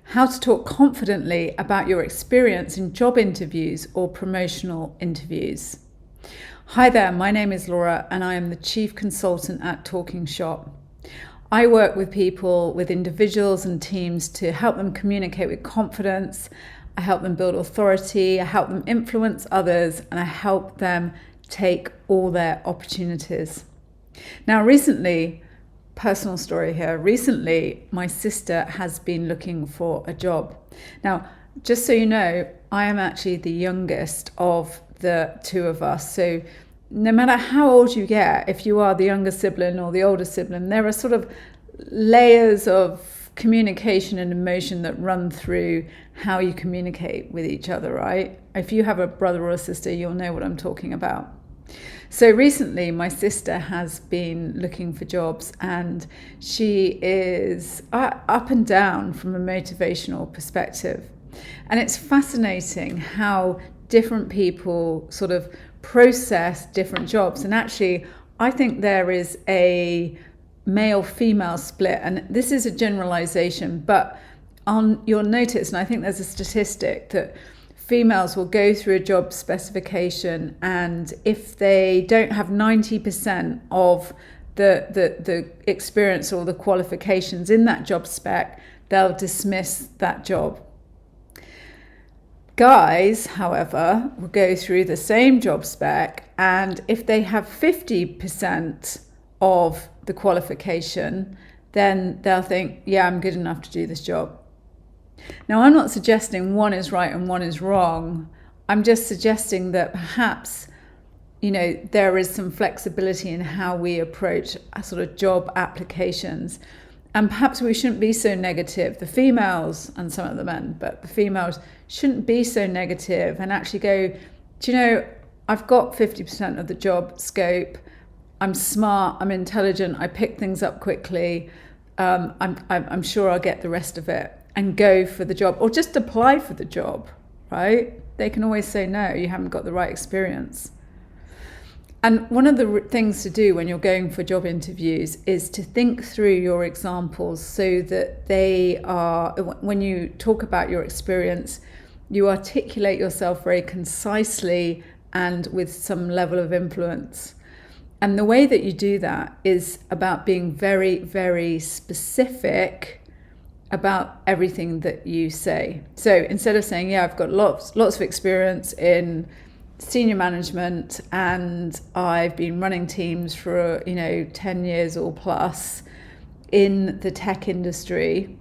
how to talk confidently about your experience in job interviews or promotional interviews. Hi there, my name is Laura and I am the Chief Consultant at Talking Shop. I work with people, with individuals and teams to help them communicate with confidence. I help them build authority, I help them influence others, and I help them take all their opportunities. Now, personal story here. Recently, my sister has been looking for a job. Now, just so you know, I am actually the youngest of the two of us. So no matter how old you get, if you are the younger sibling or the older sibling, there are sort of layers of communication and emotion that run through how you communicate with each other, right? If you have a brother or a sister, you'll know what I'm talking about. So recently, my sister has been looking for jobs and she is up and down from a motivational perspective. And it's fascinating how different people sort of process different jobs. And actually, I think there is a male-female split. And this is a generalization, but you'll notice, and I think there's a statistic that females will go through a job specification, and if they don't have 90% of the experience or the qualifications in that job spec, they'll dismiss that job. Guys, however, will go through the same job spec, and if they have 50% of the qualification, then they'll think, yeah, I'm good enough to do this job. Now, I'm not suggesting one is right and one is wrong. I'm just suggesting that perhaps, there is some flexibility in how we approach sort of job applications. And perhaps we shouldn't be so negative, the females and some of the men, but the females shouldn't be so negative and actually go, I've got 50% of the job scope. I'm smart, I'm intelligent, I pick things up quickly. I'm sure I'll get the rest of it. And go for the job, or just apply for the job, right? They can always say, no, you haven't got the right experience. And one of the things to do when you're going for job interviews is to think through your examples so that they are, when you talk about your experience, you articulate yourself very concisely and with some level of influence. And the way that you do that is about being very, very specific about everything that you say. So instead of saying, yeah, I've got lots of experience in senior management and I've been running teams for 10 years or plus in the tech industry,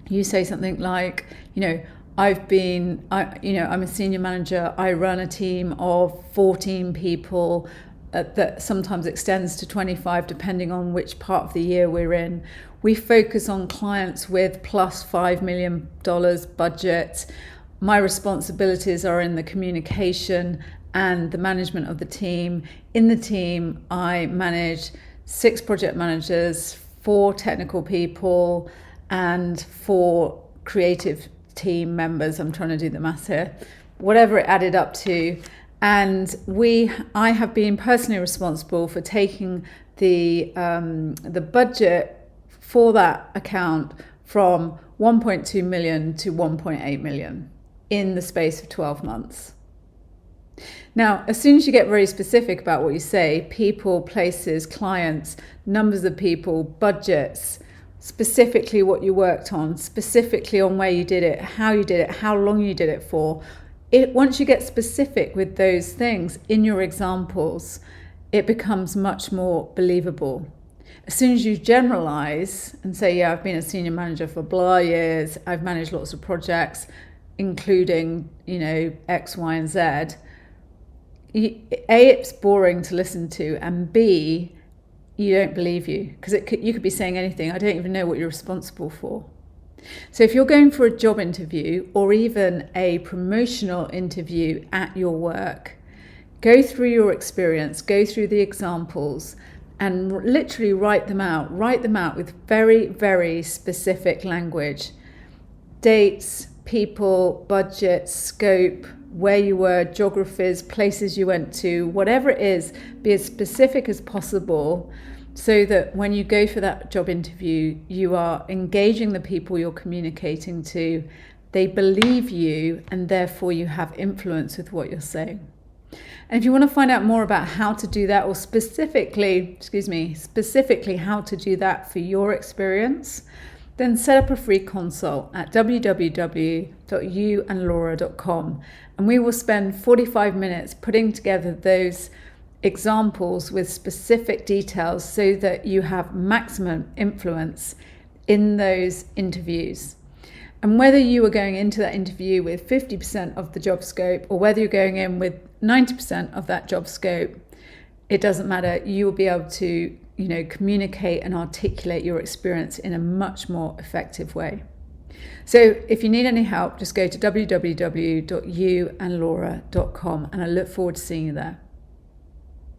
you say something like, I'm a senior manager, I run a team of 14 people that sometimes extends to 25 depending on which part of the year we're in. We focus on clients with plus $5 million budget. My responsibilities are in the communication and the management of the team. In the team, I manage 6 project managers, 4 technical people, and 4 creative team members. I'm trying to do the maths here. Whatever it added up to. And I have been personally responsible for taking the budget for that account from 1.2 million to 1.8 million in the space of 12 months. Now, as soon as you get very specific about what you say, people, places, clients, numbers of people, budgets, specifically what you worked on, specifically on where you did it, how long you did it for, once you get specific with those things in your examples, it becomes much more believable. As soon as you generalize and say, yeah, I've been a senior manager for blah years, I've managed lots of projects, including, X, Y, and Z, A, it's boring to listen to, and B, you don't believe you, because you could be saying anything. I don't even know what you're responsible for. So if you're going for a job interview or even a promotional interview at your work, go through your experience, go through the examples, and literally write them out with very, very specific language. Dates, people, budget, scope, where you were, geographies, places you went to, whatever it is, be as specific as possible so that when you go for that job interview, you are engaging the people you're communicating to. They believe you, and therefore you have influence with what you're saying. And if you want to find out more about how to do that, or specifically how to do that for your experience, then set up a free consult at www.youandlaura.com, and we will spend 45 minutes putting together those examples with specific details so that you have maximum influence in those interviews. And whether you are going into that interview with 50% of the job scope, or whether you're going in with 90% of that job scope, it doesn't matter. You will be able to, communicate and articulate your experience in a much more effective way. So if you need any help, just go to www.youandlaura.com, and I look forward to seeing you there.